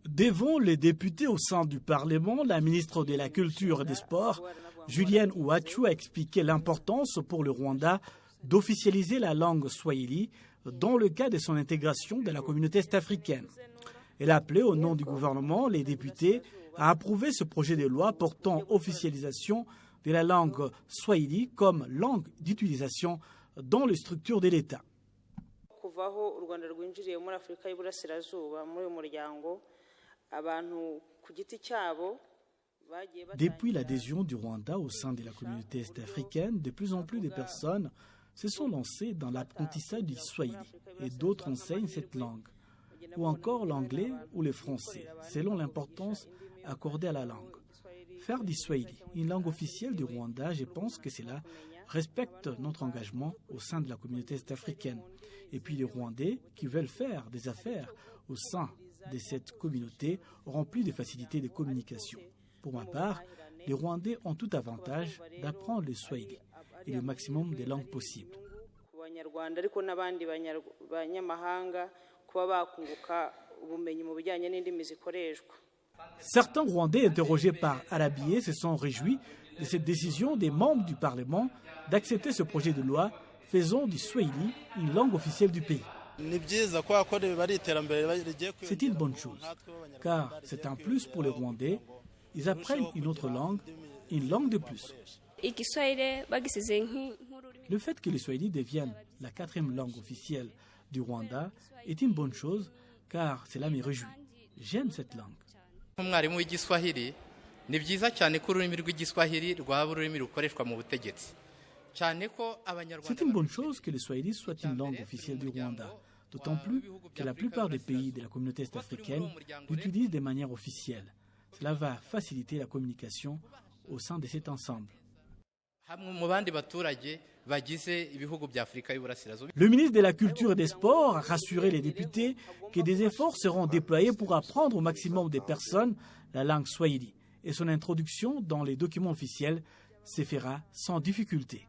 Devant les députés au sein du Parlement, la ministre de la Culture et des Sports, Julienne Uwacu, a expliqué l'importance pour le Rwanda d'officialiser la langue swahili dans le cas de son intégration dans la communauté est-africaine. Elle a appelé au nom du gouvernement les députés à approuver ce projet de loi portant officialisation de la langue swahili comme langue d'utilisation dans les structures de l'État. Depuis l'adhésion du Rwanda au sein de la communauté est-africaine, de plus en plus de personnes se sont lancées dans l'apprentissage du swahili et d'autres enseignent cette langue, ou encore l'anglais ou le français, selon l'importance accordée à la langue. Faire du swahili une langue officielle du Rwanda, je pense que cela respecte notre engagement au sein de la communauté est-africaine. Et puis les Rwandais qui veulent faire des affaires au sein de cette communauté auront plus de facilités de communication. Pour ma part, les Rwandais ont tout avantage d'apprendre le swahili et le maximum de langues possibles. Certains Rwandais interrogés par Arabié se sont réjouis de cette décision des membres du Parlement d'accepter ce projet de loi faisant du swahili une langue officielle du pays. C'est une bonne chose, car c'est un plus pour les Rwandais. Ils apprennent une autre langue, une langue de plus. Le fait que le swahili devienne la 4e langue officielle du Rwanda est une bonne chose, car cela me réjouit. J'aime cette langue. C'est une bonne chose que le swahili soit une langue officielle du Rwanda, d'autant plus que la plupart des pays de la communauté est-africaine l'utilisent de manière officielle. Cela va faciliter la communication au sein de cet ensemble. Le ministre de la Culture et des Sports a rassuré les députés que des efforts seront déployés pour apprendre au maximum de personnes la langue swahili et son introduction dans les documents officiels se fera sans difficulté.